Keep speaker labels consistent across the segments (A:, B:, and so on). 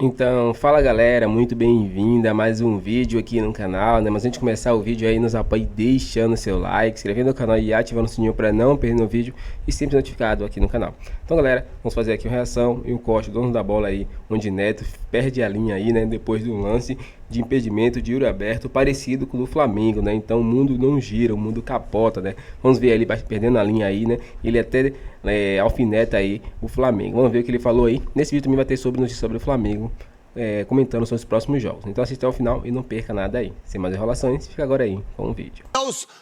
A: Então, fala galera, muito bem-vinda a mais um vídeo aqui no canal, né? Mas antes de começar o vídeo aí, nos apoie deixando seu like, inscrevendo no canal e ativando o sininho para não perder o vídeo e sempre notificado aqui no canal. Então galera, vamos fazer aqui uma reação e um corte do dono da bola aí, onde Neto perde a linha aí, né? Depois de um lance de impedimento de Yuri Alberto parecido com o do Flamengo, né? Então o mundo não gira, o mundo capota, né? Vamos ver ele perdendo a linha aí, né? Ele até alfineta aí o Flamengo. Vamos ver o que ele falou aí. Nesse vídeo também vai ter notícias sobre o Flamengo, comentando sobre os próximos jogos. Então assista ao final e não perca nada aí. Sem mais enrolações, fica agora aí com o vídeo.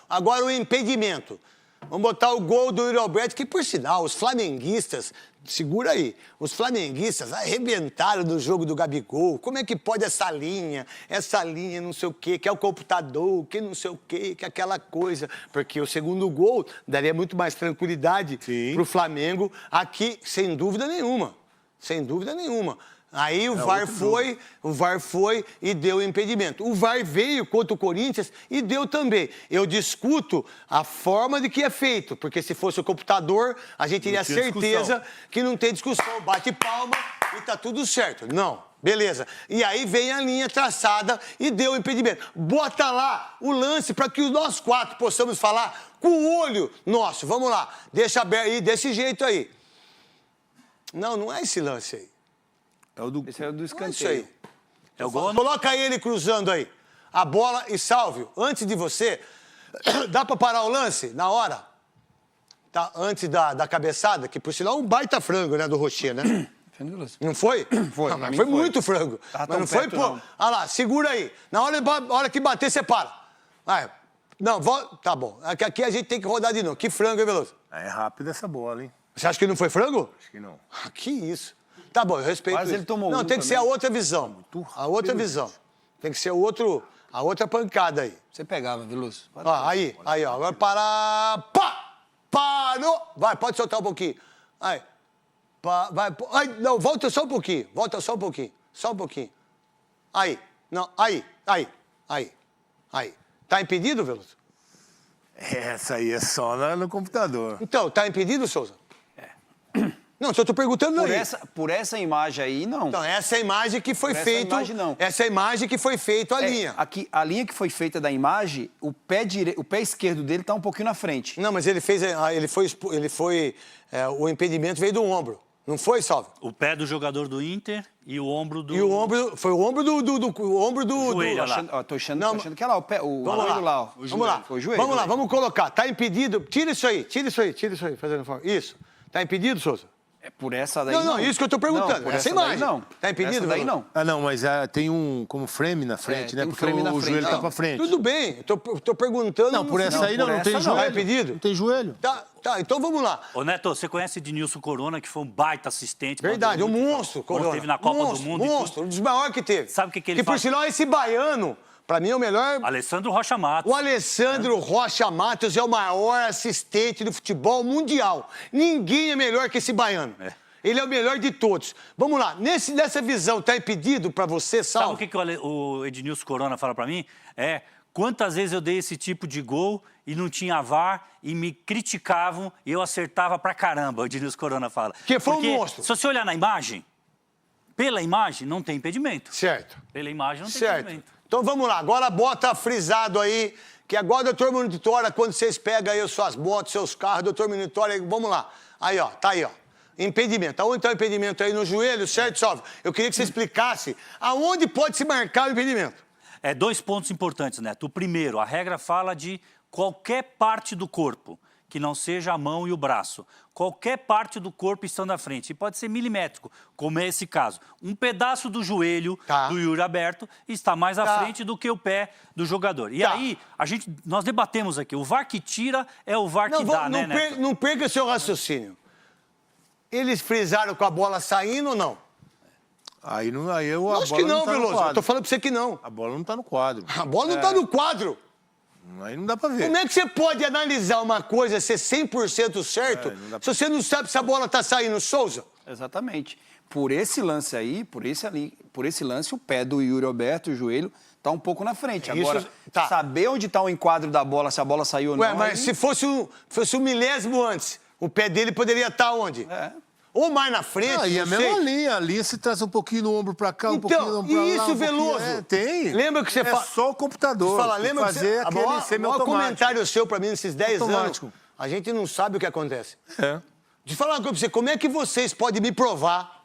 B: Agora o impedimento. Vamos botar o gol do Yuri Alberto, que por sinal, os flamenguistas, segura aí, os flamenguistas arrebentaram no jogo do Gabigol. Como é que pode essa linha não sei o quê, que é o computador, que não sei o quê, que é aquela coisa. Porque o segundo gol daria muito mais tranquilidade pro Flamengo aqui, sem dúvida nenhuma. Sem dúvida nenhuma. Aí o VAR foi e deu o impedimento. O VAR veio contra o Corinthians e deu também. Eu discuto a forma de que é feito, porque se fosse o computador, a gente teria certeza que não tem discussão. Bate palma e tá tudo certo. Não, beleza. E aí vem a linha traçada e deu o impedimento. Bota lá o lance para que nós quatro possamos falar com o olho nosso. Vamos lá, deixa aberto aí, desse jeito aí. Não, não é esse lance aí.
C: Esse é o do escanteio.
B: Isso aí.
C: É o gol?
B: Coloca ele cruzando aí. A bola e Salvio, antes de você, dá pra parar o lance na hora? Tá, antes da cabeçada, que por sinal é um baita frango, né, do Rocher, né? Não foi?
C: Foi.
B: Não, mas foi muito frango. Mas não foi, pô. Olha lá, segura aí. Na hora que bater, você para. Vai. Não, volta. Tá bom. Aqui a gente tem que rodar de novo. Que frango, hein, Veloso?
D: É rápido essa bola, hein?
B: Você acha que não foi frango?
D: Acho que não.
B: Que isso. Tá bom, eu respeito
C: Mas
B: isso.
C: ele tomou
B: não, tem que ser a outra visão. A outra visão. Tem que ser a outra pancada aí.
C: Você pegava, Veloso.
B: Ó, aí, ó. Agora parar. Pá! Parou! Vai, pode soltar um pouquinho. Aí. Vai. Ai, não, volta só um pouquinho. Volta só um pouquinho. Só um pouquinho. Aí. Não, aí. Tá impedido, Veloso?
D: Essa aí é só no computador.
B: Então, tá impedido, Souza? Não, só tô perguntando aí.
C: Por essa imagem aí, não.
B: Então, essa é a imagem que foi feita. Essa é a imagem que foi feita a linha.
C: Aqui, a linha que foi feita da imagem, o pé esquerdo dele tá um pouquinho na frente.
B: Não, mas o impedimento veio do ombro. Não foi, Salve?
E: O pé do jogador do Inter e o ombro do...
B: E o ombro, foi o ombro do
E: joelho lá.
C: Tô achando que é lá, o joelho lá. Ó.
B: Vamos lá.
C: Foi o joelho.
B: Vamos lá, vamos colocar. Tá impedido. Tira isso aí, fazendo forma. Isso. Tá impedido, Souza?
C: É por essa daí não.
B: Não, isso que eu tô perguntando.
C: Não,
B: essa imagem.
C: Não.
B: Tá impedido,
C: essa daí não.
D: Ah, não, mas tem um como frame na frente, né?
C: Tem um
D: Porque
C: frame na
D: o
C: frente.
D: joelho tá
C: Não,
D: pra frente.
B: Tudo bem, eu tô perguntando...
D: Não, por essa aí não tem joelho.
B: Tá impedido?
D: Não tem joelho.
B: Tá, então vamos lá.
E: Ô, Neto, você conhece Ednilson Corona, que foi um baita assistente.
B: Verdade, um monstro, Corona.
E: Teve na Copa do Mundo.
B: Monstro, um dos maiores que teve.
E: Sabe o que ele
B: faz?
E: faz?
B: Que por sinal, esse baiano... Pra mim é o melhor...
E: Alessandro Rocha Matos.
B: O Alessandro Rocha Matos é o maior assistente do futebol mundial. Ninguém é melhor que esse baiano. Ele é o melhor de todos. Vamos lá, nessa visão, tá impedido pra você, Salvo?
E: Sabe o que o Ednilson Corona fala pra mim? Quantas vezes eu dei esse tipo de gol e não tinha VAR e me criticavam e eu acertava pra caramba, o Ednilson Corona fala.
B: Que foi um monstro.
E: Se você olhar na imagem, pela imagem, não tem impedimento.
B: Certo.
E: Pela imagem, não tem impedimento.
B: Então vamos lá, agora bota frisado aí, que agora, doutor Monitora, quando vocês pegam aí as suas motos, seus carros, doutor Monitora, vamos lá. Aí, ó, tá aí, ó. Impedimento. Aonde tá o impedimento aí? No joelho, certo, Salve? Eu queria que você explicasse aonde pode se marcar o impedimento.
E: 2 pontos importantes, Neto. O primeiro, a regra fala de qualquer parte do corpo, que não seja a mão e o braço. Qualquer parte do corpo estando à frente. E pode ser milimétrico, como é esse caso. Um pedaço do joelho do Yuri Alberto está mais à frente do que o pé do jogador. E aí, nós debatemos aqui. O VAR que tira é o VAR que dá, né, Neto?
B: Não perca seu raciocínio. Eles frisaram com a bola saindo ou não?
D: Aí eu
B: acho que não, Veloso. Eu tô falando pra você que não.
D: A bola não tá no quadro.
B: A bola não tá no quadro.
D: Aí não dá pra ver.
B: Como é que você pode analisar uma coisa ser 100% certo se você não sabe se a bola tá saindo, Souza?
C: Exatamente. Por esse lance aí, por esse lance, o pé do Yuri Alberto, o joelho, tá um pouco na frente. Agora, saber onde tá o enquadro da bola, se a bola saiu ou não...
B: Mas se fosse um milésimo antes, o pé dele poderia estar onde? Ou mais na frente,
D: E a mesma linha. A linha se traz um pouquinho no ombro pra cá, um pouquinho no ombro pra lá.
B: E isso, Veloso?
D: Tem.
B: Lembra que você fala...
D: É só o computador.
B: Lembra que
D: fazer aquele semi-automático.
B: O comentário seu pra mim nesses 10 anos, a gente não sabe o que acontece. De falar uma coisa pra você, como é que vocês podem me provar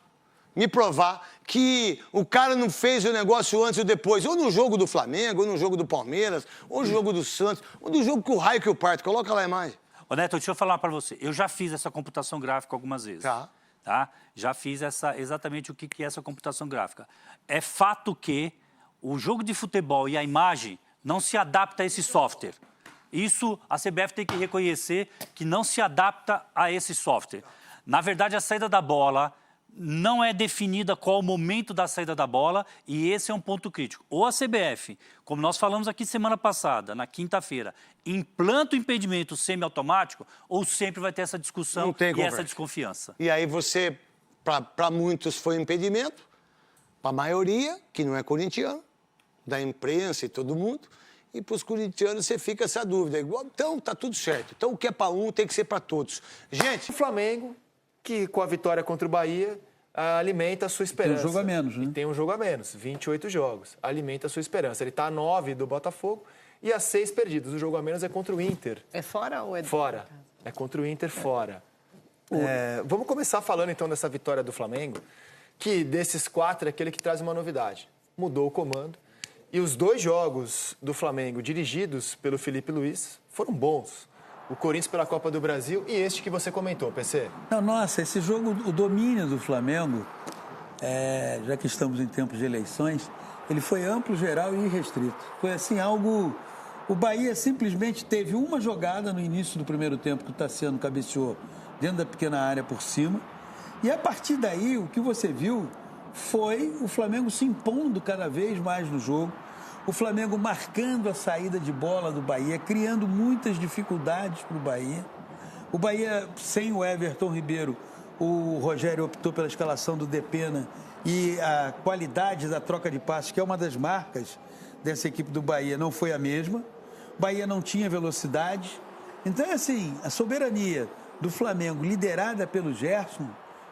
B: que o cara não fez o negócio antes ou depois, ou no jogo do Flamengo, ou no jogo do Palmeiras, ou no jogo do Santos, ou no jogo que o raio que o parto. Coloca lá a imagem.
E: Ô, Neto, deixa eu falar para você. Eu já fiz essa computação gráfica algumas vezes. Tá? Já fiz exatamente o que é essa computação gráfica. É fato que o jogo de futebol e a imagem não se adapta a esse software. Isso a CBF tem que reconhecer que não se adapta a esse software. Na verdade, a saída da bola não é definida qual o momento da saída da bola e esse é um ponto crítico. Ou a CBF, como nós falamos aqui semana passada, na quinta-feira, implanta o impedimento semiautomático ou sempre vai ter essa discussão e essa desconfiança.
B: E aí você, para muitos foi impedimento, para a maioria, que não é corintiano, da imprensa e todo mundo, e para os corintianos você fica essa dúvida. Então, tá tudo certo. Então, o que é para um tem que ser para todos. Gente...
F: O Flamengo, que com a vitória contra o Bahia, alimenta a sua esperança.
G: Tem um jogo a menos, né?
F: E tem um jogo a menos, 28 jogos. Alimenta a sua esperança. Ele está a 9 do Botafogo e a 6 perdidos. O jogo a menos é contra o Inter.
H: É fora ou é...
F: Fora. É contra o Inter fora. Vamos começar falando, então, dessa vitória do Flamengo, que desses 4 é aquele que traz uma novidade. Mudou o comando. E os 2 jogos do Flamengo dirigidos pelo Felipe Luiz foram bons. O Corinthians pela Copa do Brasil e este que você comentou, PC.
G: Não, nossa, esse jogo, o domínio do Flamengo, já que estamos em tempos de eleições, ele foi amplo, geral e irrestrito. Foi assim, algo... O Bahia simplesmente teve uma jogada no início do primeiro tempo que o Tassiano cabeceou dentro da pequena área por cima. E a partir daí, o que você viu foi o Flamengo se impondo cada vez mais no jogo. O Flamengo marcando a saída de bola do Bahia, criando muitas dificuldades para o Bahia. O Bahia, sem o Everton Ribeiro, o Rogério optou pela escalação do Depena e a qualidade da troca de passes, que é uma das marcas dessa equipe do Bahia, não foi a mesma. O Bahia não tinha velocidade. Então, assim, a soberania do Flamengo, liderada pelo Gerson,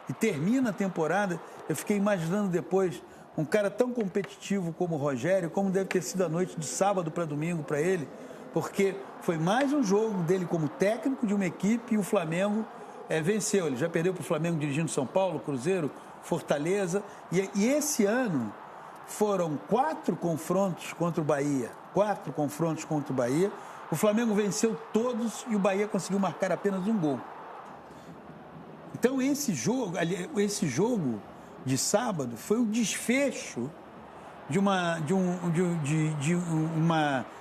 G: e termina a temporada, eu fiquei imaginando depois... Um cara tão competitivo como o Rogério, como deve ter sido a noite de sábado para domingo para ele, porque foi mais um jogo dele como técnico de uma equipe e o Flamengo venceu. Ele já perdeu para o Flamengo dirigindo São Paulo, Cruzeiro, Fortaleza. E esse ano foram 4 confrontos contra o Bahia. 4 confrontos contra o Bahia. O Flamengo venceu todos e o Bahia conseguiu marcar apenas um gol. Então esse jogo de sábado foi o desfecho de uma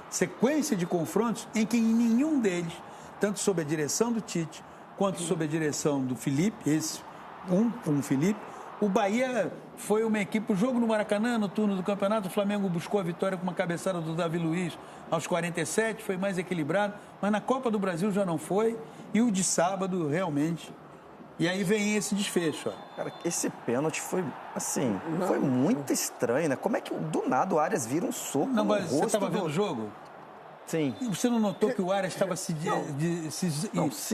G: sequência de confrontos em que nenhum deles, tanto sob a direção do Tite quanto sob a direção do Felipe, com o Felipe, o Bahia foi uma equipe, o jogo no Maracanã, no turno do campeonato, o Flamengo buscou a vitória com uma cabeçada do Davi Luiz aos 47, foi mais equilibrado, mas na Copa do Brasil já não foi, e o de sábado realmente... E aí vem esse desfecho, ó.
I: Cara, esse pênalti foi, assim, foi muito estranho, né? Como é que do nada o Arias vira um soco no rosto?
G: Você estava vendo o jogo?
I: Sim.
G: E você não notou que o Arias estava se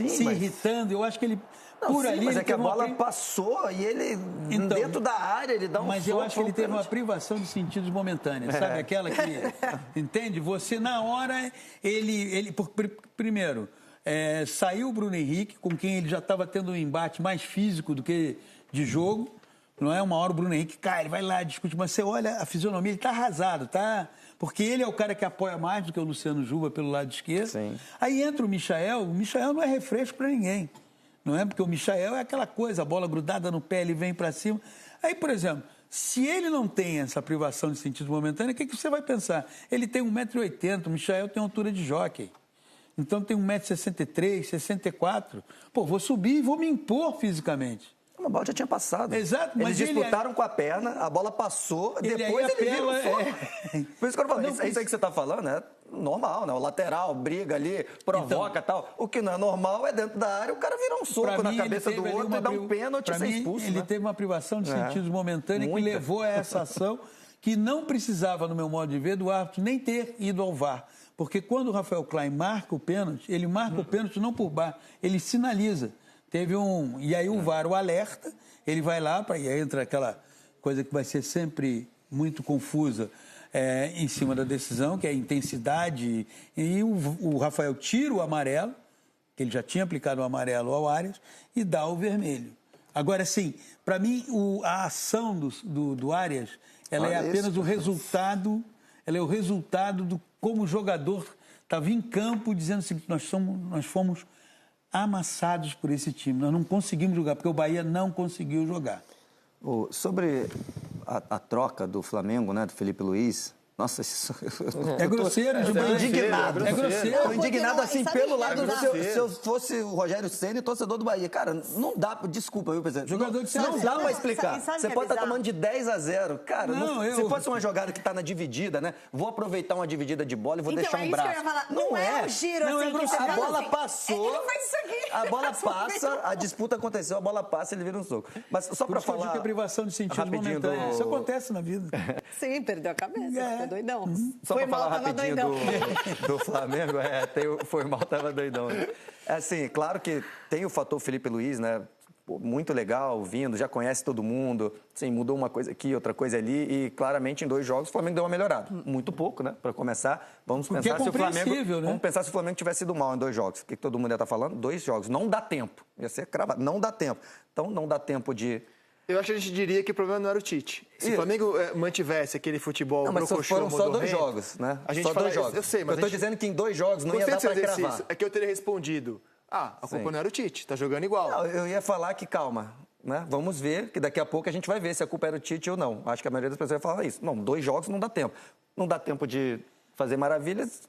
G: irritando? Eu acho que ele, ali...
I: Mas é que a bola passou e ele, dentro da área, ele dá um soco.
G: Mas eu acho que ele teve uma privação de sentidos momentânea, sabe? Aquela que, entende? Você, na hora, primeiro... saiu o Bruno Henrique, com quem ele já estava tendo um embate mais físico do que de jogo. Não é? Uma hora o Bruno Henrique cai, ele vai lá, discute, mas você olha a fisionomia, ele está arrasado, tá? Porque ele é o cara que apoia mais do que o Luciano Juba pelo lado esquerdo.
I: Sim.
G: Aí entra o Michael não é refresco para ninguém. Não é? Porque o Michael é aquela coisa, a bola grudada no pé, ele vem para cima. Aí, por exemplo, se ele não tem essa privação de sentido momentâneo, o que você vai pensar? Ele tem 1,80 m, o Michael tem altura de jockey. Então tem 1,63 m, 64. Pô, vou subir e vou me impor fisicamente.
I: A bola já tinha passado.
G: Exato, mas
I: eles disputaram com a perna, a bola passou, depois ele vira um soco. Por isso que eu falo, isso aí que você está falando é normal, né? O lateral briga ali, provoca e tal. O que não é normal é dentro da área, o cara vira um soco na cabeça do outro e dá um pênalti e ser expulso.
G: Ele teve uma privação de sentidos momentânea que levou a essa ação que não precisava, no meu modo de ver, do árbitro nem ter ido ao VAR. Porque quando o Rafael Klein marca o pênalti, ele marca o pênalti não por VAR, ele sinaliza. Teve um... E aí o VAR o alerta, ele vai lá, e aí entra aquela coisa que vai ser sempre muito confusa em cima da decisão, que é a intensidade. E o Rafael tira o amarelo, que ele já tinha aplicado o amarelo ao Arias, e dá o vermelho. Agora, assim, para mim, a ação do Arias, ela é apenas o resultado, ela é o resultado do como o jogador estava em campo dizendo assim, nós fomos amassados por esse time, nós não conseguimos jogar, porque o Bahia não conseguiu jogar.
I: Sobre a troca do Flamengo, né, do Felipe Luiz, nossa, isso...
G: É grosseiro demais.
I: Indignado.
G: É grosseiro.
I: Tô indignado assim, pelo lado, se eu fosse o Rogério Ceni, torcedor do Bahia. Cara, não dá, desculpa, viu, presidente?
G: Jogador de
I: não dá pra explicar.
H: Sabe
I: Você pode estar tomando de 10-0. Cara, se fosse uma jogada que tá na dividida, né? Vou aproveitar uma dividida de bola e vou deixar um braço.
H: Que eu ia falar. Não é o giro,
G: não
H: assim,
G: é grosseiro.
I: A bola passou.
H: Ele faz isso aqui.
I: A bola passa, a disputa aconteceu, a bola passa e ele vira um soco. Mas só pra falar...
G: que a privação de sentido momentânea. Isso acontece na vida.
H: Sim, perdeu a cabeça, ficou doidão.
I: Só
H: Foi
I: pra falar
H: mal,
I: rapidinho do Flamengo, foi mal, tava doidão. Né? Assim, claro que tem o fator Felipe Luiz, né? Pô, muito legal, vindo, já conhece todo mundo, assim, mudou uma coisa aqui, outra coisa ali, e claramente em 2 jogos o Flamengo deu uma melhorada. Muito pouco, né? Para começar, vamos pensar se o Flamengo.
G: Né?
I: Vamos pensar se o Flamengo tivesse sido mal em 2 jogos. O que todo mundo ia estar falando? 2 jogos. Não dá tempo. Ia ser cravado. Não dá tempo. Então não dá tempo de.
F: Eu acho que a gente diria que o problema não era o Tite. Se o Flamengo mantivesse aquele futebol...
I: Não, mas foram só 2 jogos, né?
F: A gente
I: só 2 jogos.
F: Eu sei, mas
I: eu tô dizendo que em 2 jogos não ia dar pra cravar.
F: É que eu teria respondido, a culpa não era o Tite, tá jogando igual.
I: Não, eu ia falar que, calma, né? Vamos ver, que daqui a pouco a gente vai ver se a culpa era o Tite ou não. Acho que a maioria das pessoas vai falar isso. Não, 2 jogos não dá tempo. Não dá tempo de fazer maravilhas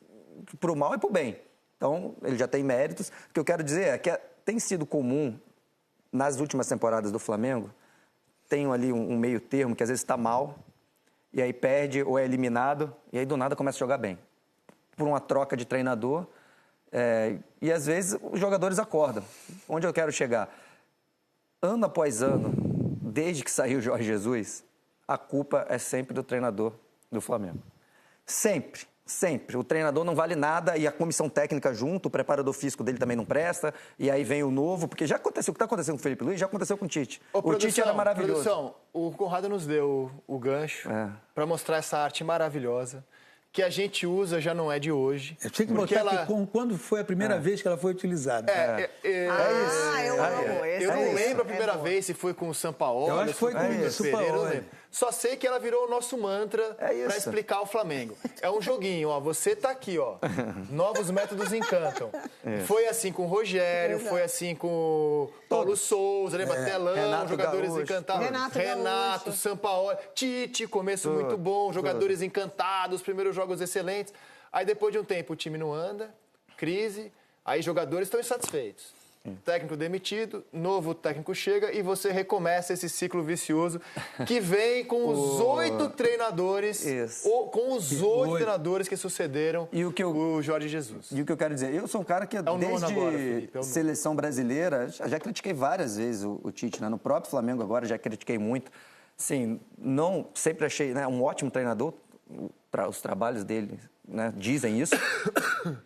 I: pro mal e pro bem. Então, ele já tem méritos. O que eu quero dizer é que tem sido comum, nas últimas temporadas do Flamengo, tem ali um meio termo que às vezes está mal, e aí perde ou é eliminado, e aí do nada começa a jogar bem. Por uma troca de treinador, e às vezes os jogadores acordam. Onde eu quero chegar? Ano após ano, desde que saiu o Jorge Jesus, a culpa é sempre do treinador do Flamengo. Sempre. Sempre. O treinador não vale nada e a comissão técnica junto, o preparador físico dele também não presta, e aí vem o novo, porque já aconteceu, o que está acontecendo com o Felipe Luiz já aconteceu com o Tite. O Tite era maravilhoso.
F: O Conrado nos deu o gancho para mostrar essa arte maravilhosa, que a gente usa já não é de hoje.
G: Eu tinha que botar quando foi a primeira vez que ela foi utilizada.
F: Eu não lembro a primeira vez se foi com o Sampaoli.
G: Eu acho que foi com o Sampaoli.
F: Só sei que ela virou o nosso mantra para explicar o Flamengo. É um joguinho, ó. Você tá aqui, ó. Novos métodos encantam. Foi assim com o Rogério, foi assim com o Paulo Souza, lembra? Telão, jogadores encantados. Renato, Sampaoli, Tite, começo muito bom, jogadores encantados, primeiros jogos excelentes. Aí depois de um tempo o time não anda, crise, aí jogadores estão insatisfeitos. Técnico demitido, novo técnico chega e você recomeça esse ciclo vicioso que vem com os 8 treinadores, com os 8 treinadores que sucederam o Jorge Jesus.
I: E o que eu quero dizer, eu sou um cara que desde seleção brasileira, já critiquei várias vezes o Tite, né? No próprio Flamengo agora já critiquei muito. Sim, não sempre achei, né, um ótimo treinador, os trabalhos dele, né, dizem isso.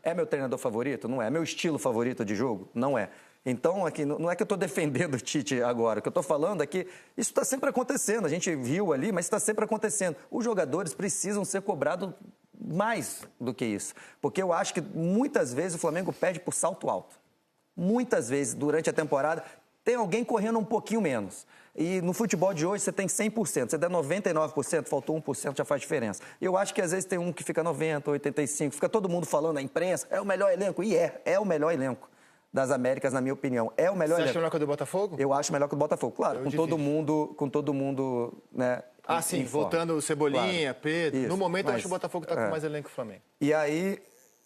I: É meu treinador favorito? Não é. Meu estilo favorito de jogo? Não é. Então, aqui, não é que eu estou defendendo o Tite agora. O que eu estou falando é que isso está sempre acontecendo. A gente viu ali, mas está sempre acontecendo. Os jogadores precisam ser cobrados mais do que isso. Porque eu acho que muitas vezes o Flamengo perde por salto alto. Muitas vezes, durante a temporada, tem alguém correndo um pouquinho menos. E no futebol de hoje você tem 100%, você der 99%, faltou 1%, já faz diferença. Eu acho que às vezes tem um que fica 90%, 85%, fica todo mundo falando na imprensa, é o melhor elenco. E é o melhor elenco das Américas, na minha opinião. É o melhor elenco.
F: Você acha melhor que o do Botafogo?
I: Eu acho melhor que o do Botafogo, claro. Com todo mundo, né?
F: Sim, voltando Cebolinha, claro. Pedro. Isso, no momento eu acho que o Botafogo está com mais elenco que o Flamengo.
I: E aí,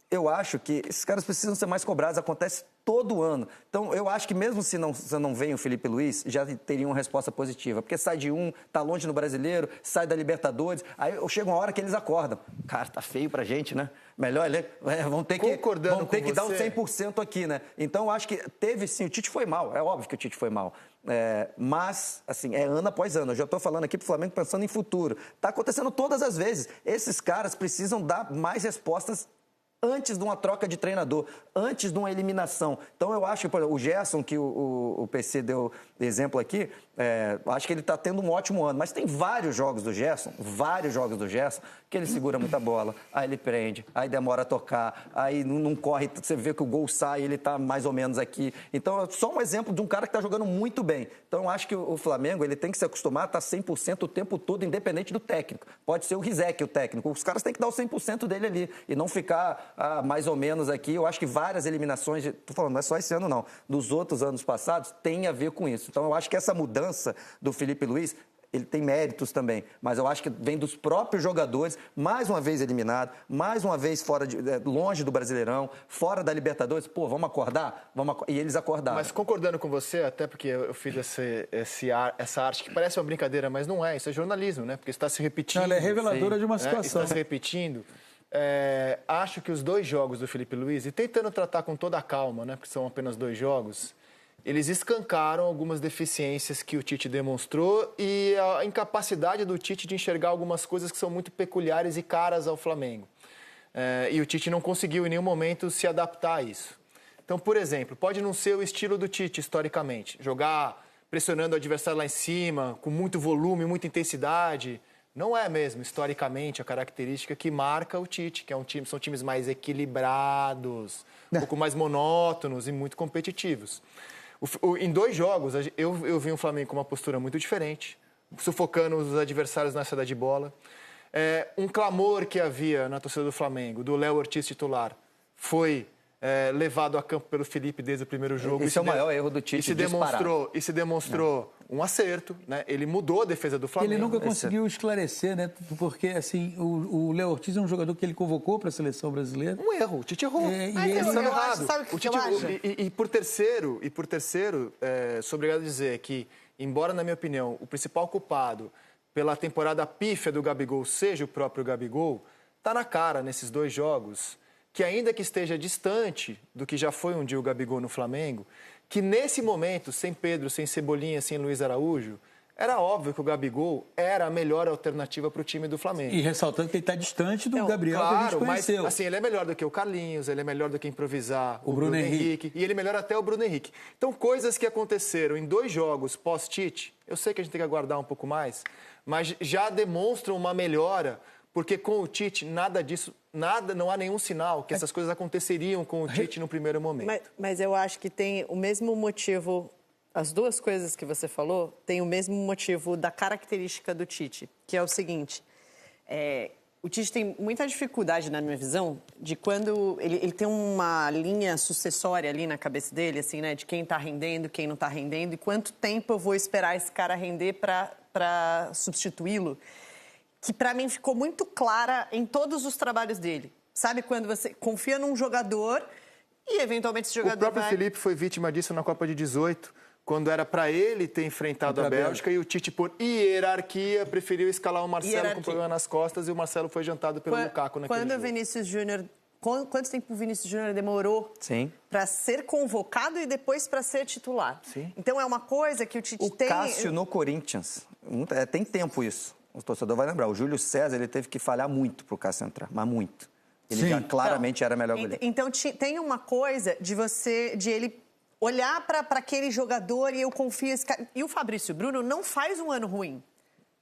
I: eu acho que esses caras precisam ser mais cobrados, acontece todo ano. Então, eu acho que mesmo se não vem o Felipe Luiz, já teria uma resposta positiva. Porque sai de tá longe no Brasileiro, sai da Libertadores, aí chega uma hora que eles acordam. Cara, tá feio pra gente, né? Melhor elenco. Vão ter que dar um 100% aqui, né? Então, eu acho que teve sim, o Tite foi mal, é óbvio que o Tite foi mal. Mas, assim, é ano após ano. Eu já estou falando aqui pro Flamengo pensando em futuro. Tá acontecendo todas as vezes. Esses caras precisam dar mais respostas antes de uma troca de treinador, antes de uma eliminação. Então, eu acho que, por exemplo, o Gerson, que o PC deu exemplo aqui, acho que ele está tendo um ótimo ano, mas tem vários jogos do Gerson, que ele segura muita bola, aí ele prende, aí demora a tocar, aí não corre, você vê que o gol sai, ele está mais ou menos aqui. Então, é só um exemplo de um cara que está jogando muito bem. Então, eu acho que o Flamengo ele tem que se acostumar a estar 100% o tempo todo, independente do técnico. Pode ser o Rizek, o técnico. Os caras têm que dar o 100% dele ali e não ficar mais ou menos aqui. Eu acho que várias eliminações, estou falando, não é só esse ano não, dos outros anos passados, tem a ver com isso. Então, eu acho que essa mudança do Felipe Luiz, ele tem méritos também, mas eu acho que vem dos próprios jogadores, mais uma vez eliminado, mais uma vez longe do Brasileirão, fora da Libertadores. Pô, vamos acordar? E eles acordaram.
F: Mas concordando com você, até porque eu fiz essa arte que parece uma brincadeira, mas não é. Isso é jornalismo, né? Porque está se repetindo.
G: Ela é reveladora de uma situação.
F: Está se repetindo. Acho que os 2 jogos do Felipe Luiz, e tentando tratar com toda a calma, né? Porque são apenas 2 jogos, eles escancaram algumas deficiências que o Tite demonstrou e a incapacidade do Tite de enxergar algumas coisas que são muito peculiares e caras ao Flamengo. E o Tite não conseguiu em nenhum momento se adaptar a isso. Então, por exemplo, pode não ser o estilo do Tite, historicamente. Jogar pressionando o adversário lá em cima, com muito volume, muita intensidade. Não é mesmo, historicamente, a característica que marca o Tite, que são times mais equilibrados, um pouco mais monótonos e muito competitivos. Em 2 jogos, eu vi um Flamengo com uma postura muito diferente, sufocando os adversários na saída de bola. Um clamor que havia na torcida do Flamengo, do Léo Ortiz titular, foi levado a campo pelo Felipe desde o primeiro jogo.
I: Esse é o maior erro do Tite,
F: e se demonstrou um acerto, né? Ele mudou a defesa do Flamengo.
G: Ele nunca conseguiu esclarecer, né? Porque, assim, o Léo Ortiz é um jogador que ele convocou para a seleção brasileira.
F: Um erro, o Tite errou.
H: Ele estava errado. Sabe o que eu acho?
F: E por terceiro, sou obrigado a dizer que, embora, na minha opinião, o principal culpado pela temporada pífia do Gabigol seja o próprio Gabigol, está na cara, nesses 2 jogos, que ainda que esteja distante do que já foi um dia o Gabigol no Flamengo, que nesse momento, sem Pedro, sem Cebolinha, sem Luiz Araújo, era óbvio que o Gabigol era a melhor alternativa para o time do Flamengo.
G: E ressaltando que ele está distante do Gabriel,
F: claro,
G: que a gente conheceu.
F: Mas assim, ele é melhor do que o Carlinhos, ele é melhor do que improvisar
G: o Bruno Henrique.
F: E ele é melhor até o Bruno Henrique. Então, coisas que aconteceram em 2 jogos pós-Tite, eu sei que a gente tem que aguardar um pouco mais, mas já demonstram uma melhora, porque com o Tite, nada disso, não há nenhum sinal que essas coisas aconteceriam com o Tite no primeiro momento.
H: Mas eu acho que tem o mesmo motivo, as 2 coisas que você falou, tem o mesmo motivo da característica do Tite, que é o seguinte, o Tite tem muita dificuldade, na minha visão, de quando ele tem uma linha sucessória ali na cabeça dele, assim, né, de quem está rendendo, quem não está rendendo, e quanto tempo eu vou esperar esse cara render para substituí-lo, que para mim ficou muito clara em todos os trabalhos dele. Sabe quando você confia num jogador e eventualmente esse jogador
F: O próprio Felipe foi vítima disso na Copa de 18, quando era para ele ter enfrentado a Bélgica e o Tite, por hierarquia, preferiu escalar o Marcelo com problema nas costas e o Marcelo foi jantado pelo Lukaku naquele jogo.
H: Quando o Vinícius Júnior... Quanto tempo o Vinícius Júnior demorou para ser convocado e depois para ser titular?
F: Sim.
H: Então é uma coisa que o Tite tem...
I: O Cássio no Corinthians, tem tempo isso. O torcedor vai lembrar, o Júlio César ele teve que falhar muito para o Cássio entrar, mas muito. Ele já claramente era melhor goleiro.
H: Então tem uma coisa de ele olhar para aquele jogador e eu confio nesse cara. E o Fabrício Bruno não faz um ano ruim.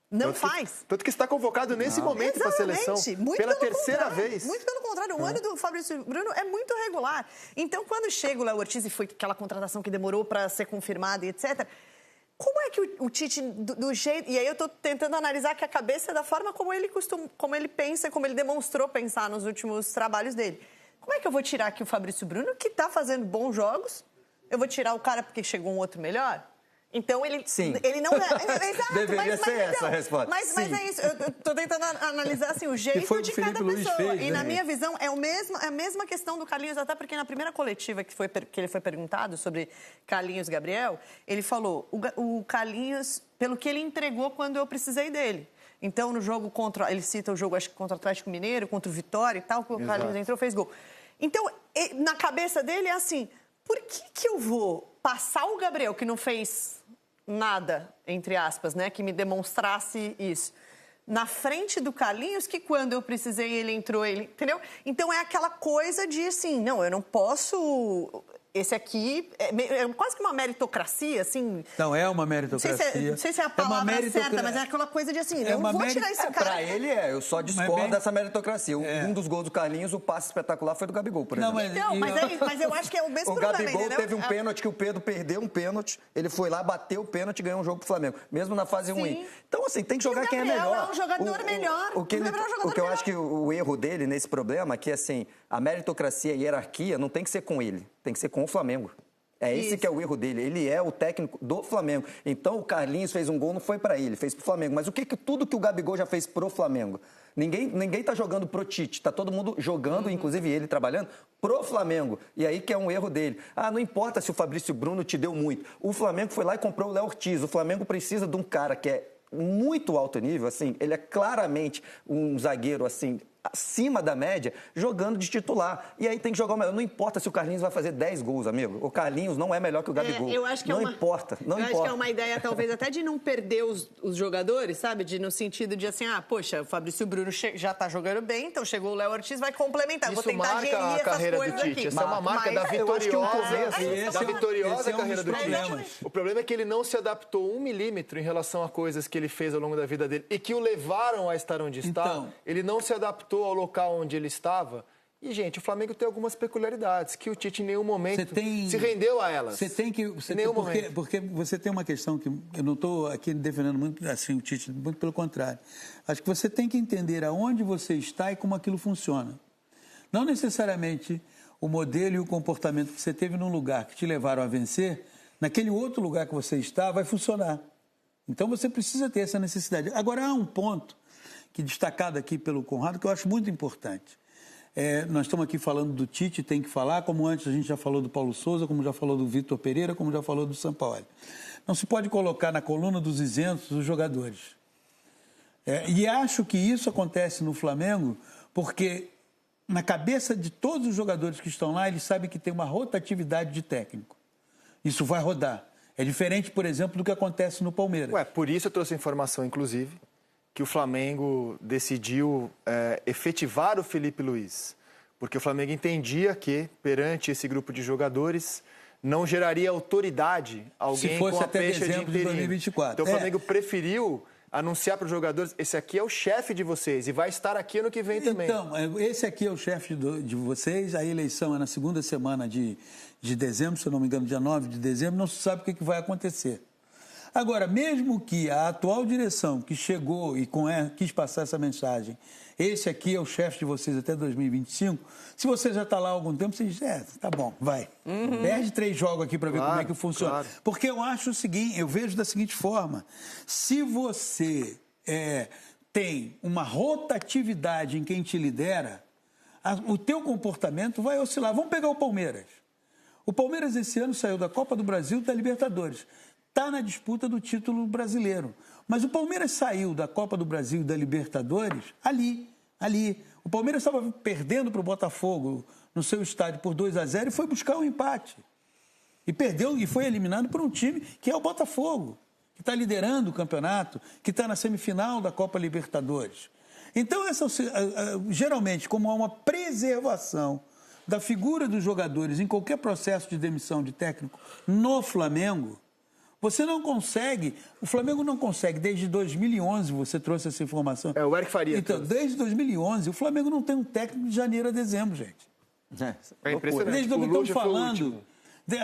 H: Não faz.
F: Tanto que está convocado nesse momento para a seleção. Pela terceira vez.
H: Muito pelo contrário. O ano do Fabrício Bruno é muito regular. Então, quando chega o Léo Ortiz e foi aquela contratação que demorou para ser confirmada e etc., como é que o Tite, do jeito... E aí eu estou tentando analisar que a cabeça é da forma como ele pensa, como ele demonstrou pensar nos últimos trabalhos dele. Como é que eu vou tirar aqui o Fabrício Bruno, que está fazendo bons jogos? Eu vou tirar o cara porque chegou um outro melhor? Então, ele não é... Exato,
I: deveria ser essa a resposta.
H: Mas é isso, eu estou tentando analisar assim, o jeito de cada pessoa. Fez, na minha visão, é a mesma questão do Carlinhos, até porque na primeira coletiva que ele foi perguntado sobre Carlinhos e Gabriel, ele falou, o Carlinhos, pelo que ele entregou quando eu precisei dele. Então, no jogo ele cita o jogo, acho que contra o Atlético Mineiro, contra o Vitória e tal, que o Carlinhos entrou, fez gol. Então, na cabeça dele é assim, por que eu vou passar o Gabriel, que não fez nada, entre aspas, né, que me demonstrasse isso, na frente do Carlinhos, que quando eu precisei ele entrou, entendeu? Então é aquela coisa de assim, não, eu não posso... Esse aqui é quase que uma meritocracia, assim...
G: Não, é uma meritocracia.
H: Não sei se é a palavra certa, mas é aquela coisa de assim, eu não vou tirar esse cara...
I: Pra ele eu só discordo dessa meritocracia. Um dos gols do Carlinhos, o passe espetacular foi do Gabigol, por exemplo.
H: Mas eu acho que é o mesmo problema,
I: Gabigol teve um pênalti que o Pedro perdeu um pênalti, ele foi lá, bateu o pênalti e ganhou um jogo pro Flamengo, mesmo na fase ruim. Então, assim, tem que jogar quem é melhor.
H: É um jogador melhor.
I: O que eu acho que o erro dele nesse problema é que, assim, a meritocracia e a hierarquia não tem que ser com ele, tem que ser com o Flamengo. Esse que é o erro dele. Ele é o técnico do Flamengo. Então o Carlinhos fez um gol, não foi para ele, fez pro Flamengo. Mas tudo que o Gabigol já fez pro Flamengo? Ninguém tá jogando pro Tite, tá todo mundo jogando, inclusive ele trabalhando, pro Flamengo. E aí que é um erro dele. Não importa se o Fabrício Bruno te deu muito. O Flamengo foi lá e comprou o Léo Ortiz. O Flamengo precisa de um cara que é muito alto nível, assim, ele é claramente um zagueiro, assim, acima da média, jogando de titular. E aí tem que jogar o melhor. Não importa se o Carlinhos vai fazer 10 gols, amigo. O Carlinhos não é melhor que o Gabigol.
H: Eu acho que
I: não importa.
H: Acho que é uma ideia, talvez, até de não perder os jogadores, sabe? No sentido de assim, poxa, o Fabrício Bruno já tá jogando bem, então chegou o Léo Ortiz, vai complementar.
F: Isso
H: vou tentar gerir
F: a carreira do Tite.
H: aqui.
F: Essa é uma marca da vitoriosa carreira do Tite. O problema é que ele não se adaptou 1 milímetro em relação a coisas que ele fez ao longo da vida dele e que o levaram a estar onde está. Ele não se adaptou ao local onde ele estava. E, gente, o Flamengo tem algumas peculiaridades que o Tite em nenhum momento se rendeu a elas.
G: Porque você tem uma questão que eu não estou aqui defendendo muito assim o Tite, muito pelo contrário. Acho que você tem que entender aonde você está e como aquilo funciona. Não necessariamente o modelo e o comportamento que você teve num lugar que te levaram a vencer, naquele outro lugar que você está, vai funcionar. Então você precisa ter essa necessidade. Agora, há um ponto que destacado aqui pelo Conrado, que eu acho muito importante. Nós estamos aqui falando do Tite, tem que falar, como antes a gente já falou do Paulo Souza, como já falou do Vitor Pereira, como já falou do Sampaoli. Não se pode colocar na coluna dos isentos os jogadores. E acho que isso acontece no Flamengo porque na cabeça de todos os jogadores que estão lá, eles sabem que tem uma rotatividade de técnico. Isso vai rodar. É diferente, por exemplo, do que acontece no Palmeiras.
F: Por isso eu trouxe a informação, inclusive, que o Flamengo decidiu efetivar o Felipe Luiz. Porque o Flamengo entendia que, perante esse grupo de jogadores, não geraria autoridade alguém com a pecha de interino.
G: De 2024.
F: Então o Flamengo preferiu anunciar para os jogadores, esse aqui é o chefe de vocês e vai estar aqui ano que vem também.
G: Então, esse aqui é o chefe de vocês, a eleição é na segunda semana de dezembro, se eu não me engano, dia 9 de dezembro, não se sabe o que vai acontecer. Agora, mesmo que a atual direção que chegou e quis passar essa mensagem, esse aqui é o chefe de vocês até 2025, se você já está lá há algum tempo, você diz, tá bom, vai. Perde 3 jogos aqui para ver como é que funciona. Claro. Porque eu acho o seguinte, eu vejo da seguinte forma, se você tem uma rotatividade em quem te lidera, o teu comportamento vai oscilar. Vamos pegar o Palmeiras. O Palmeiras esse ano saiu da Copa do Brasil e da Libertadores. Está na disputa do título brasileiro. Mas o Palmeiras saiu da Copa do Brasil e da Libertadores ali. O Palmeiras estava perdendo para o Botafogo no seu estádio por 2-0 e foi buscar um empate. E perdeu e foi eliminado por um time que é o Botafogo, que está liderando o campeonato, que está na semifinal da Copa Libertadores. Então, geralmente, como há uma preservação da figura dos jogadores em qualquer processo de demissão de técnico no Flamengo, você não consegue, o Flamengo não consegue, desde 2011, você trouxe essa informação.
F: O Eric Faria.
G: Então, desde 2011, o Flamengo não tem um técnico de janeiro a dezembro, gente.
F: É impressionante.
G: Desde o que estamos falando.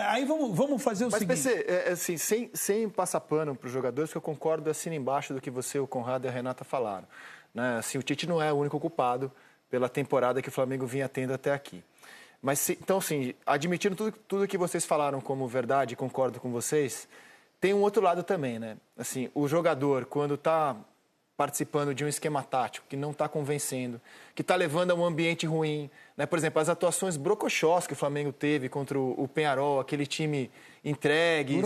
G: Aí vamos fazer o seguinte.
F: Mas, PC, assim, sem passar pano para os jogadores, que eu concordo, assino embaixo do que você, o Conrado e a Renata falaram. Né? Assim, o Tite não é o único culpado pela temporada que o Flamengo vinha tendo até aqui. Mas, então, assim, admitindo tudo que vocês falaram como verdade, concordo com vocês, tem um outro lado também, né? Assim, o jogador, quando está participando de um esquema tático que não está convencendo, que está levando a um ambiente ruim, né? Por exemplo, as atuações brocochós que o Flamengo teve contra o Peñarol, aquele time entregue...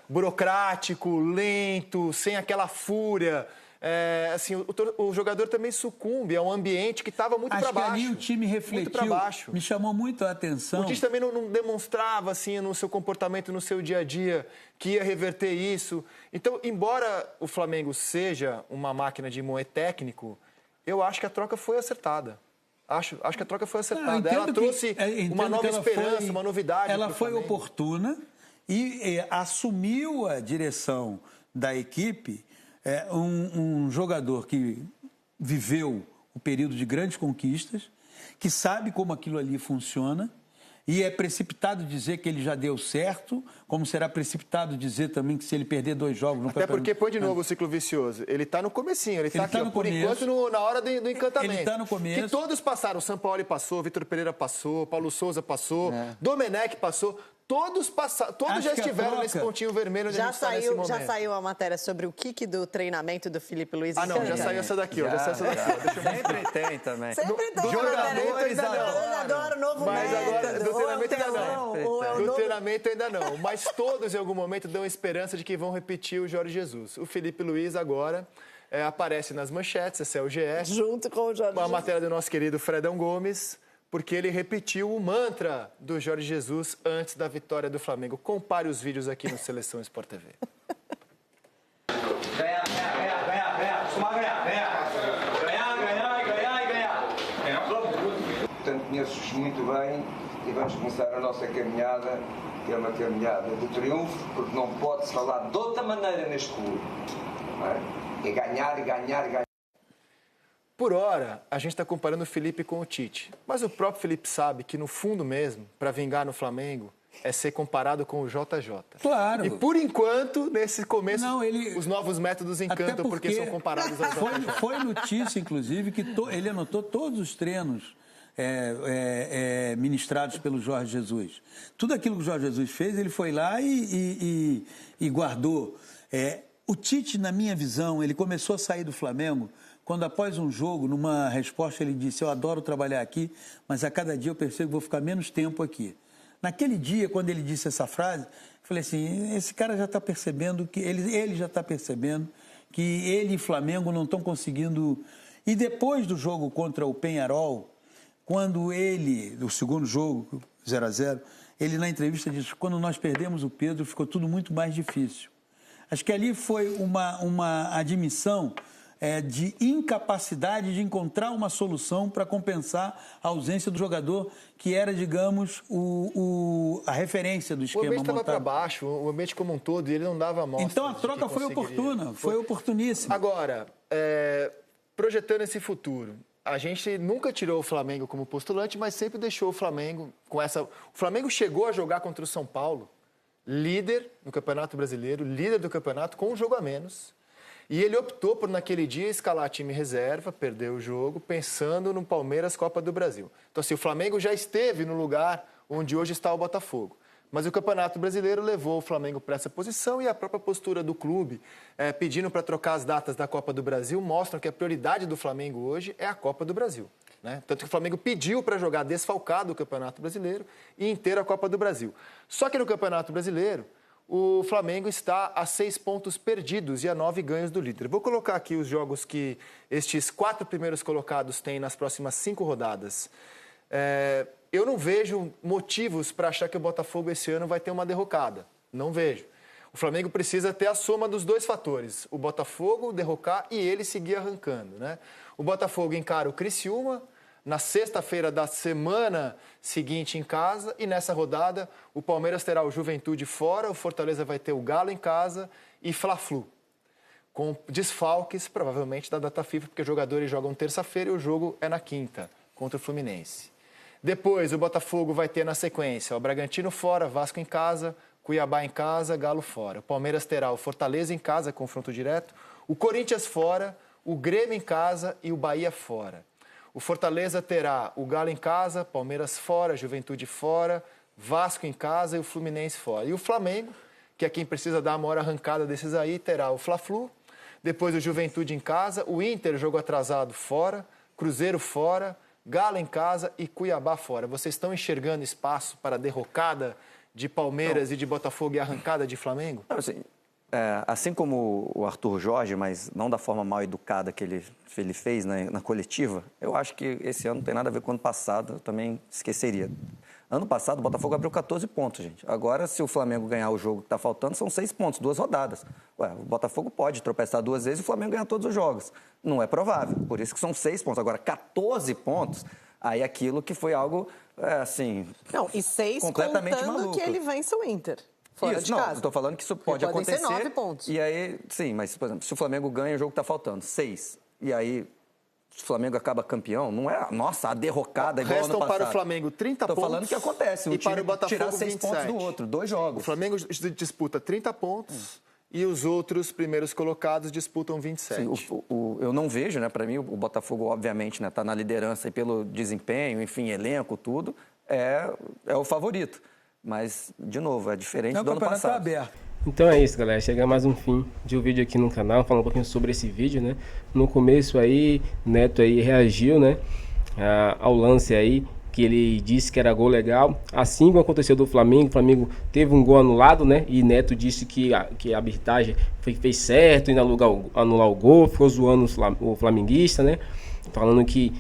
G: Burocrático,
F: lento, sem aquela fúria, assim, o jogador também sucumbe a um ambiente que estava muito para baixo.
G: Acho que ali o time refletiu, me chamou muito a atenção.
F: O Tite também não demonstrava, assim, no seu comportamento, no seu dia a dia, que ia reverter isso. Então, embora o Flamengo seja uma máquina de moer técnico, eu acho que a troca foi acertada. Acho que a troca foi acertada. Ela trouxe uma nova esperança, uma novidade.
G: Ela foi oportuna e assumiu a direção da equipe um jogador que viveu o período de grandes conquistas, que sabe como aquilo ali funciona, e é precipitado dizer que ele já deu certo, como será precipitado dizer também que se ele perder 2 jogos no campeonato...
F: Até porque põe de novo o ciclo vicioso. Ele está no comecinho, ele está aqui, por enquanto, na hora do encantamento.
G: Ele está no começo.
F: Que todos passaram. O Sampaoli passou, Vitor Pereira passou, Paulo Souza passou, Domenech passou. Todos passaram, todos já estiveram nesse pontinho vermelho onde a gente está nesse momento.
H: Já saiu a matéria sobre o kick do treinamento do Felipe Luiz?
F: Não, já saiu essa daqui, ó. Já saiu essa daqui.
I: Sempre tem também.
H: Sempre tem.
F: Jogadores
H: agora, novo
F: mas agora, do treinamento ainda
H: não.
F: Do treinamento ainda não. Mas todos, em algum momento, dão esperança de que vão repetir o Jorge Jesus. O Felipe Luiz agora aparece nas manchetes, esse é o GE.
H: Junto com o Jorge Jesus.
F: Uma matéria do nosso querido Fredão Gomes, porque ele repetiu o mantra do Jorge Jesus antes da vitória do Flamengo. Compare os vídeos aqui no Seleção Sport TV.
J: Ganhar, costuma ganhar. Portanto, conheço-os muito bem e vamos começar a nossa caminhada, que é uma caminhada de triunfo, porque não pode-se falar de outra maneira neste clube. É ganhar.
F: Por hora, a gente está comparando o Felipe com o Tite. Mas o próprio Felipe sabe que, no fundo mesmo, para vingar no Flamengo, é ser comparado com o JJ.
G: Claro.
F: E, por enquanto, nesse começo, os novos métodos encantam porque são comparados ao JJ.
G: Foi notícia, inclusive, que ele anotou todos os treinos ministrados pelo Jorge Jesus. Tudo aquilo que o Jorge Jesus fez, ele foi lá e guardou. O Tite, na minha visão, ele começou a sair do Flamengo quando, após um jogo, numa resposta, ele disse: eu adoro trabalhar aqui, mas a cada dia eu percebo que vou ficar menos tempo aqui. Naquele dia, quando ele disse essa frase, eu falei assim, esse cara já está percebendo, que ele já está percebendo que ele e Flamengo não estão conseguindo... E depois do jogo contra o Peñarol, quando do segundo jogo, 0-0, ele na entrevista disse: quando nós perdemos o Pedro, ficou tudo muito mais difícil. Acho que ali foi uma admissão de incapacidade de encontrar uma solução para compensar a ausência do jogador que era, digamos, a referência do esquema montado.
F: O ambiente estava para baixo, o ambiente como um todo, e ele não dava mostra.
G: Então a troca foi oportuna, foi oportuníssima.
F: Agora, projetando esse futuro, a gente nunca tirou o Flamengo como postulante, mas sempre deixou o Flamengo com essa... O Flamengo chegou a jogar contra o São Paulo, líder no Campeonato Brasileiro, líder do campeonato, com um jogo a menos. E ele optou por, naquele dia, escalar time reserva, perder o jogo, pensando no Palmeiras Copa do Brasil. Então, assim, o Flamengo já esteve no lugar onde hoje está o Botafogo. Mas o Campeonato Brasileiro levou o Flamengo para essa posição e a própria postura do clube, pedindo para trocar as datas da Copa do Brasil, mostram que a prioridade do Flamengo hoje é a Copa do Brasil. Né? Tanto que o Flamengo pediu para jogar desfalcado o Campeonato Brasileiro e inteiro a Copa do Brasil. Só que no Campeonato Brasileiro, o Flamengo está a 6 pontos perdidos e a 9 ganhos do líder. Vou colocar aqui os jogos que estes 4 primeiros colocados têm nas próximas 5 rodadas. Eu não vejo motivos para achar que o Botafogo esse ano vai ter uma derrocada. Não vejo. O Flamengo precisa ter a soma dos 2 fatores. O Botafogo derrocar e ele seguir arrancando. Né? O Botafogo encara o Criciúma na sexta-feira da semana seguinte em casa, e nessa rodada o Palmeiras terá o Juventude fora, o Fortaleza vai ter o Galo em casa e Fla-Flu, com desfalques provavelmente da data FIFA, porque os jogadores jogam terça-feira e o jogo é na quinta, contra o Fluminense. Depois o Botafogo vai ter na sequência o Bragantino fora, Vasco em casa, Cuiabá em casa, Galo fora. O Palmeiras terá o Fortaleza em casa, confronto direto, o Corinthians fora, o Grêmio em casa e o Bahia fora. O Fortaleza terá o Galo em casa, Palmeiras fora, Juventude fora, Vasco em casa e o Fluminense fora. E o Flamengo, que é quem precisa dar a maior arrancada desses aí, terá o Fla-Flu, depois o Juventude em casa, o Inter, jogo atrasado, fora, Cruzeiro fora, Galo em casa e Cuiabá fora. Vocês estão enxergando espaço para a derrocada de Palmeiras e de Botafogo e arrancada de Flamengo?
I: Assim, Assim como o Arthur Jorge, mas não da forma mal educada que ele fez na coletiva, eu acho que esse ano não tem nada a ver com o ano passado, eu também esqueceria. Ano passado, o Botafogo abriu 14 pontos, gente. Agora, se o Flamengo ganhar o jogo que está faltando, são 6 pontos, 2 rodadas. Ué, o Botafogo pode tropeçar 2 vezes e o Flamengo ganhar todos os jogos. Não é provável, por isso que são 6 pontos. Agora, 14 pontos, aí aquilo que foi algo, assim...
H: Não, e 6
I: completamente
H: contando
I: maluco.
H: que ele vence o Inter. Fora de casa.
I: Estou falando que isso pode acontecer.
H: Podem ser 9 pontos.
I: E aí, sim, mas, por exemplo, se o Flamengo ganha o jogo que está faltando, 6, e aí... Se o Flamengo acaba campeão, não é, nossa, a derrocada igual ano passado.
F: Restam para o Flamengo 30 pontos.
I: Estou falando que acontece.
F: E para o Botafogo,
I: tirar 6 pontos do outro, 2 jogos.
F: O Flamengo disputa 30 pontos e os outros primeiros colocados disputam 27.
I: Sim, eu não vejo, né? Para mim, o Botafogo, obviamente, está na liderança e pelo desempenho, enfim, elenco, tudo, é o favorito. Mas, de novo, é diferente do ano passado.
G: Tá aberto.
A: Então é isso, galera, chega mais um fim de um vídeo aqui no canal, falando um pouquinho sobre esse vídeo, né? No começo aí, Neto aí reagiu, né, ao lance aí, que ele disse que era gol legal, assim como aconteceu do Flamengo, o Flamengo teve um gol anulado, né, e Neto disse que a arbitragem fez certo em anular o gol, ficou zoando o flamenguista, né, falando que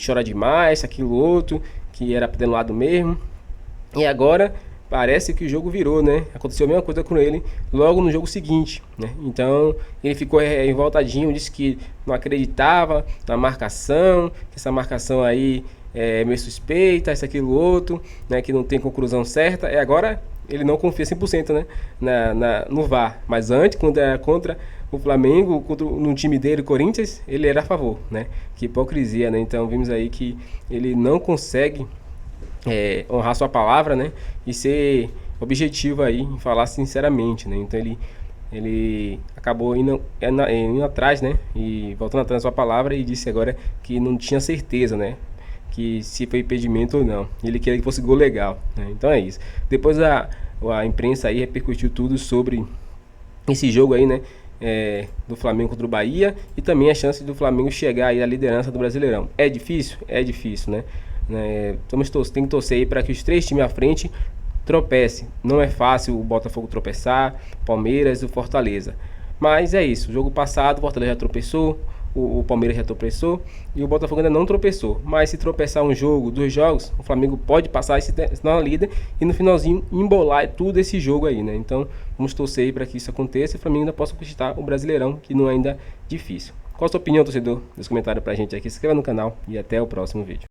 A: chora demais, aquilo outro, que era pra ter anulado mesmo, e agora... Parece que o jogo virou, né? Aconteceu a mesma coisa com ele logo no jogo seguinte, né? Então, ele ficou revoltadinho, disse que não acreditava na marcação, que essa marcação aí é meio suspeita, isso, aquilo, outro, né? Que não tem conclusão certa. E agora, ele não confia 100%, né? No VAR. Mas antes, quando era contra o Flamengo, no time dele, o Corinthians, ele era a favor, né? Que hipocrisia, né? Então, vimos aí que ele não consegue... honrar sua palavra, né, e ser objetivo aí em falar sinceramente, né, então ele acabou indo atrás, né, e voltando atrás da sua palavra e disse agora que não tinha certeza, né, que se foi impedimento ou não, ele queria que fosse gol legal, né, então é isso. Depois a imprensa aí repercutiu tudo sobre esse jogo aí, né, do Flamengo contra o Bahia e também a chance do Flamengo chegar aí à liderança do Brasileirão. É difícil? É difícil, né? Tem que torcer aí para que os 3 times à frente tropecem. Não é fácil o Botafogo tropeçar, Palmeiras e o Fortaleza. Mas é isso, o jogo passado o Fortaleza já tropeçou, o Palmeiras já tropeçou e o Botafogo ainda não tropeçou. Mas se tropeçar um jogo, 2 jogos, o Flamengo pode passar e se tornar líder e no finalzinho embolar tudo esse jogo aí, né? Então vamos torcer aí para que isso aconteça e o Flamengo ainda possa conquistar o Brasileirão, que não é ainda difícil. Qual a sua opinião, torcedor? Deixa um comentário pra gente aqui, se inscreva no canal e até o próximo vídeo.